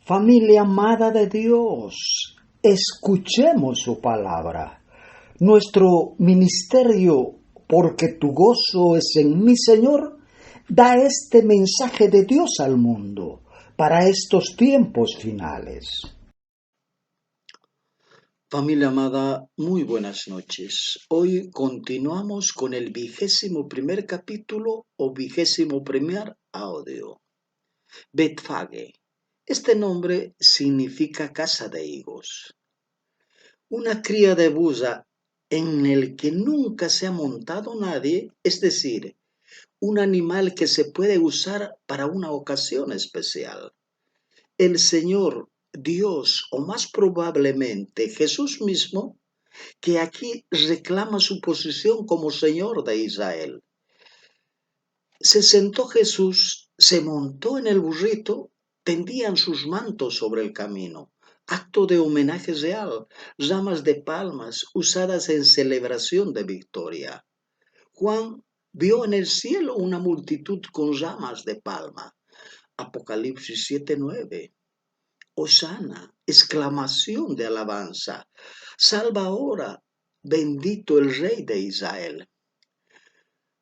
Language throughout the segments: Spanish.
Familia amada de Dios, escuchemos su palabra. Nuestro ministerio, porque tu gozo es en mi Señor, da este mensaje de Dios al mundo para estos tiempos finales. Familia amada, muy buenas noches. Hoy continuamos con el 21º capítulo o 21º audio. Betfage. Este nombre significa casa de higos. Una cría de buza en el que nunca se ha montado nadie, es decir, un animal que se puede usar para una ocasión especial. El Señor Dios, o más probablemente Jesús mismo, que aquí reclama su posición como Señor de Israel. Se sentó Jesús, se montó en el burrito, tendían sus mantos sobre el camino. Acto de homenaje real, ramas de palmas usadas en celebración de victoria. Juan vio en el cielo una multitud con ramas de palma. Apocalipsis 7:9. Hosana, exclamación de alabanza. Salva ahora, bendito el Rey de Israel.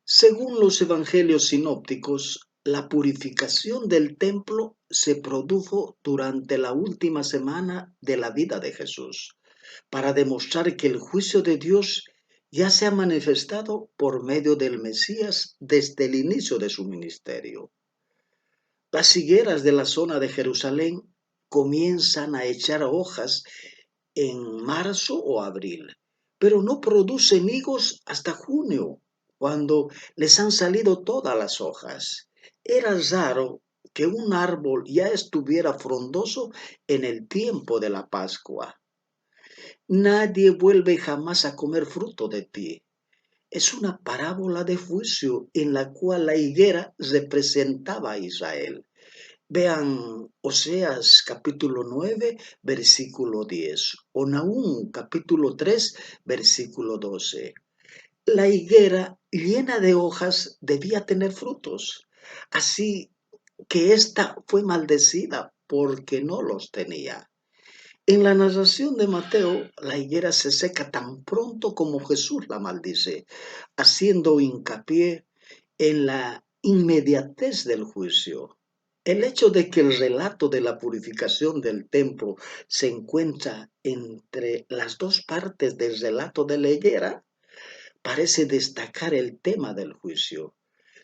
Según los evangelios sinópticos, la purificación del templo se produjo durante la última semana de la vida de Jesús, para demostrar que el juicio de Dios ya se ha manifestado por medio del Mesías desde el inicio de su ministerio. Las higueras de la zona de Jerusalén comienzan a echar hojas en marzo o abril, pero no producen higos hasta junio, cuando les han salido todas las hojas. Era raro que un árbol ya estuviera frondoso en el tiempo de la Pascua. Nadie vuelve jamás a comer fruto de ti. Es una parábola de juicio en la cual la higuera representaba a Israel. Vean Oseas capítulo 9, versículo 10, o Nahum capítulo 3, versículo 12. La higuera llena de hojas debía tener frutos, así que ésta fue maldecida porque no los tenía. En la narración de Mateo, la higuera se seca tan pronto como Jesús la maldice, haciendo hincapié en la inmediatez del juicio. El hecho de que el relato de la purificación del templo se encuentra entre las dos partes del relato de la higuera parece destacar el tema del juicio.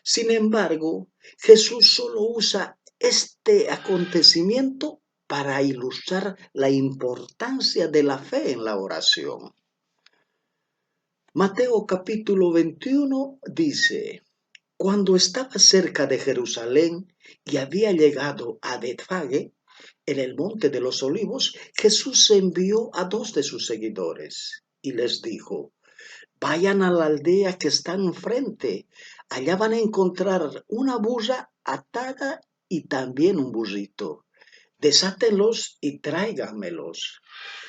Sin embargo, Jesús solo usa este acontecimiento para ilustrar la importancia de la fe en la oración. Mateo capítulo 21 dice: Cuando estaba cerca de Jerusalén y había llegado a Betfage, en el monte de los olivos, Jesús envió a 2 de sus seguidores y les dijo: Vayan a la aldea que está enfrente, allá van a encontrar una burra atada y también un burrito. Desátenlos y tráiganmelos.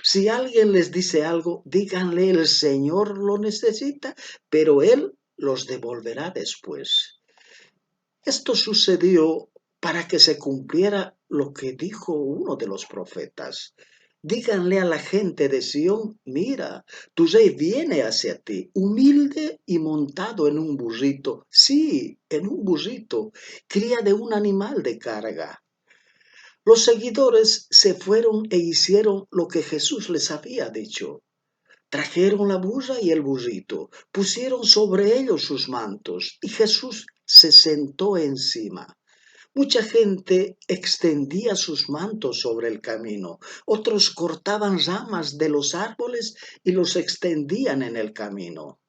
Si alguien les dice algo, díganle: el Señor lo necesita, pero Él los devolverá después. Esto sucedió para que se cumpliera lo que dijo uno de los profetas. Díganle a la gente de Sión: mira, tu rey viene hacia ti, humilde y montado en un burrito. Sí, en un burrito, cría de un animal de carga. Los seguidores se fueron e hicieron lo que Jesús les había dicho. Trajeron la burra y el burrito, pusieron sobre ellos sus mantos y Jesús se sentó encima. Mucha gente extendía sus mantos sobre el camino, otros cortaban ramas de los árboles y los extendían en el camino.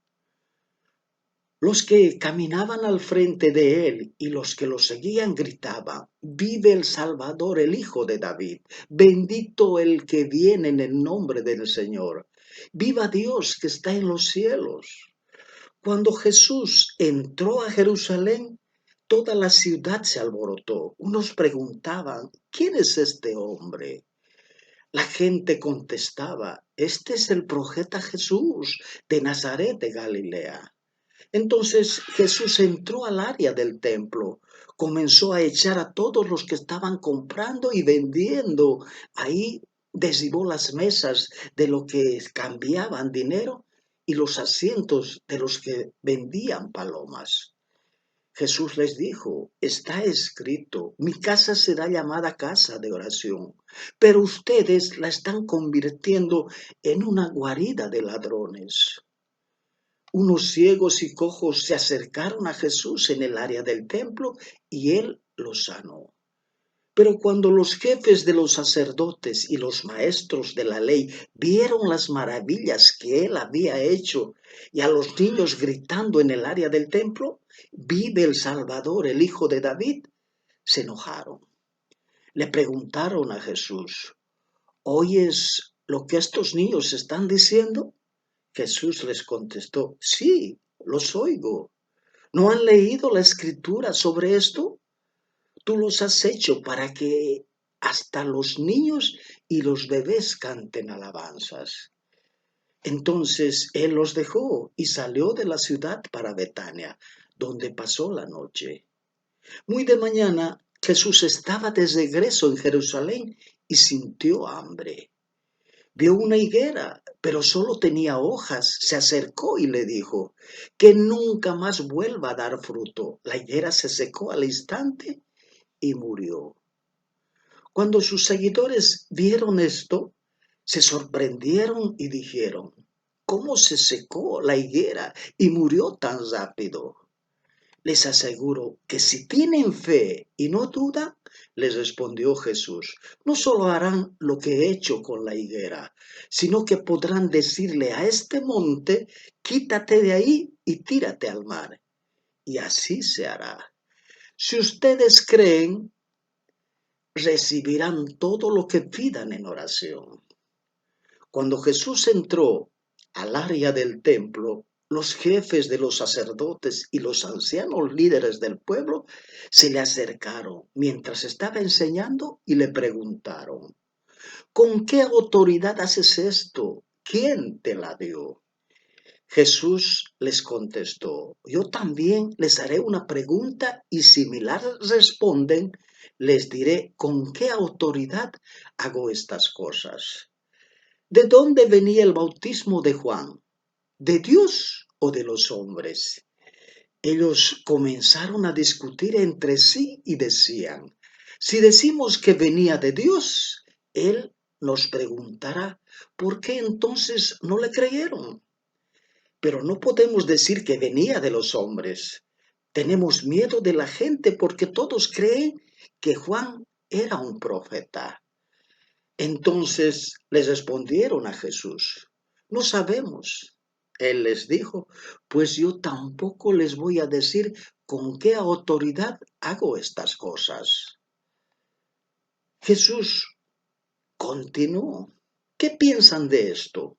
Los que caminaban al frente de él y los que lo seguían gritaban: Vive el Salvador, el Hijo de David, bendito el que viene en el nombre del Señor. Viva Dios que está en los cielos. Cuando Jesús entró a Jerusalén, toda la ciudad se alborotó. Unos preguntaban: ¿quién es este hombre? La gente contestaba: este es el profeta Jesús de Nazaret de Galilea. Entonces Jesús entró al área del templo, comenzó a echar a todos los que estaban comprando y vendiendo. Ahí derribó las mesas de los que cambiaban dinero y los asientos de los que vendían palomas. Jesús les dijo, está escrito, mi casa será llamada casa de oración, pero ustedes la están convirtiendo en una guarida de ladrones. Unos ciegos y cojos se acercaron a Jesús en el área del templo y él los sanó. Pero cuando los jefes de los sacerdotes y los maestros de la ley vieron las maravillas que él había hecho y a los niños gritando en el área del templo, vive el Salvador, el Hijo de David, se enojaron. Le preguntaron a Jesús, ¿oyes lo que estos niños están diciendo? Jesús les contestó, sí, los oigo. ¿No han leído la escritura sobre esto? Tú los has hecho para que hasta los niños y los bebés canten alabanzas. Entonces él los dejó y salió de la ciudad para Betania, donde pasó la noche. Muy de mañana Jesús estaba de regreso en Jerusalén y sintió hambre. Vio una higuera, pero solo tenía hojas. Se acercó y le dijo, que nunca más vuelva a dar fruto. La higuera se secó al instante y murió. Cuando sus seguidores vieron esto, se sorprendieron y dijeron, ¿cómo se secó la higuera y murió tan rápido? Les aseguro que si tienen fe y no dudan, les respondió Jesús, no solo harán lo que he hecho con la higuera, sino que podrán decirle a este monte, quítate de ahí y tírate al mar. Y así se hará. Si ustedes creen, recibirán todo lo que pidan en oración. Cuando Jesús entró al área del templo, los jefes de los sacerdotes y los ancianos líderes del pueblo se le acercaron mientras estaba enseñando y le preguntaron, ¿con qué autoridad haces esto? ¿Quién te la dio? Jesús les contestó, yo también les haré una pregunta y si me la responden, les diré con qué autoridad hago estas cosas. ¿De dónde venía el bautismo de Juan? ¿De Dios o de los hombres? Ellos comenzaron a discutir entre sí y decían, si decimos que venía de Dios, Él nos preguntará, ¿por qué entonces no le creyeron? Pero no podemos decir que venía de los hombres. Tenemos miedo de la gente porque todos creen que Juan era un profeta. Entonces les respondieron a Jesús, no sabemos. Él les dijo, pues yo tampoco les voy a decir con qué autoridad hago estas cosas. Jesús continuó, ¿qué piensan de esto?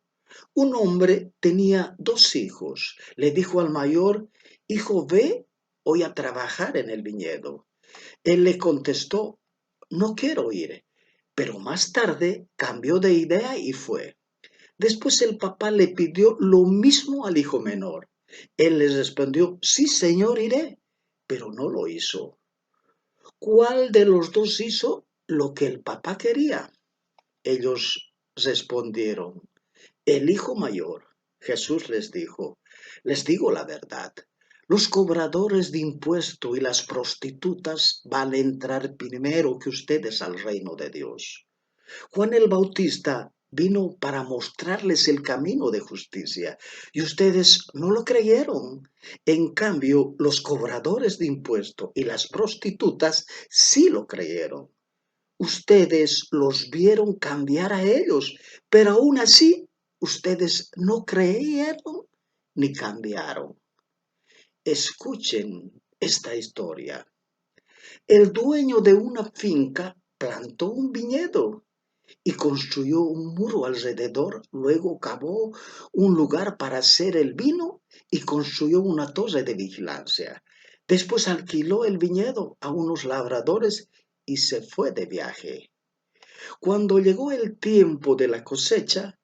Un hombre tenía 2 hijos. Le dijo al mayor, hijo, ve hoy a trabajar en el viñedo. Él le contestó, no quiero ir. Pero más tarde cambió de idea y fue. Después el papá le pidió lo mismo al hijo menor. Él les respondió, sí, señor, iré. Pero no lo hizo. ¿Cuál de los dos hizo lo que el papá quería? Ellos respondieron, el hijo mayor. Jesús les digo la verdad. Los cobradores de impuesto y las prostitutas van a entrar primero que ustedes al reino de Dios. Juan el Bautista vino para mostrarles el camino de justicia y ustedes no lo creyeron. En cambio, los cobradores de impuesto y las prostitutas sí lo creyeron. Ustedes los vieron cambiar a ellos, pero aún así ustedes no creyeron ni cambiaron. Escuchen esta historia. El dueño de una finca plantó un viñedo y construyó un muro alrededor, luego cavó un lugar para hacer el vino y construyó una torre de vigilancia. Después alquiló el viñedo a unos labradores y se fue de viaje. Cuando llegó el tiempo de la cosecha,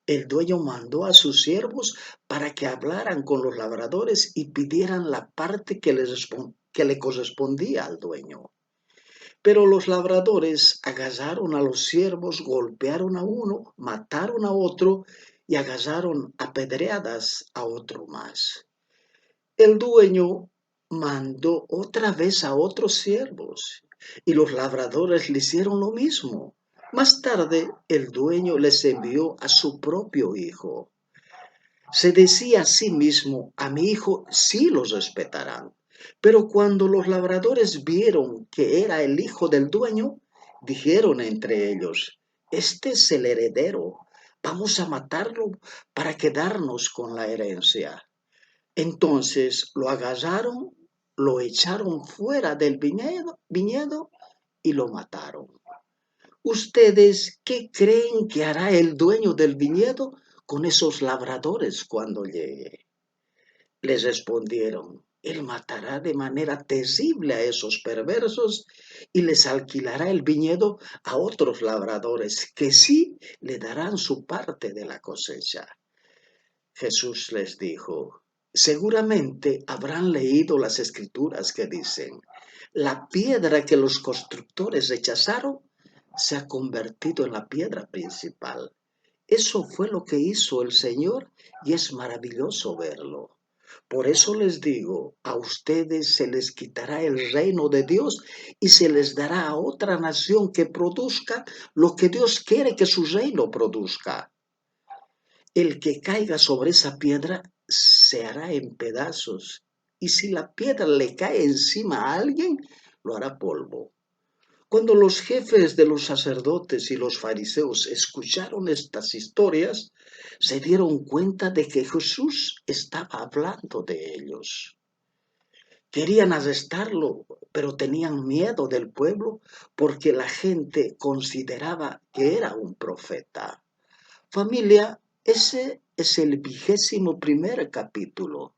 El dueño mandó a sus siervos para que hablaran con los labradores y pidieran la parte que le correspondía al dueño. Pero los labradores agasaron a los siervos, golpearon a uno, mataron a otro y agasaron a pedradas a otro más. El dueño mandó otra vez a otros siervos y los labradores le hicieron lo mismo. Más tarde, el dueño les envió a su propio hijo. Se decía a sí mismo, a mi hijo sí los respetarán. Pero cuando los labradores vieron que era el hijo del dueño, dijeron entre ellos, este es el heredero, vamos a matarlo para quedarnos con la herencia. Entonces lo agarraron, lo echaron fuera del viñedo y lo mataron. ¿Ustedes qué creen que hará el dueño del viñedo con esos labradores cuando llegue? Les respondieron, él matará de manera terrible a esos perversos y les alquilará el viñedo a otros labradores que sí le darán su parte de la cosecha. Jesús les dijo, seguramente habrán leído las escrituras que dicen, la piedra que los constructores rechazaron se ha convertido en la piedra principal. Eso fue lo que hizo el Señor y es maravilloso verlo. Por eso les digo, a ustedes se les quitará el reino de Dios y se les dará a otra nación que produzca lo que Dios quiere que su reino produzca. El que caiga sobre esa piedra se hará en pedazos, y si la piedra le cae encima a alguien, lo hará polvo. Cuando los jefes de los sacerdotes y los fariseos escucharon estas historias, se dieron cuenta de que Jesús estaba hablando de ellos. Querían arrestarlo, pero tenían miedo del pueblo porque la gente consideraba que era un profeta. Familia, ese es el 21º capítulo.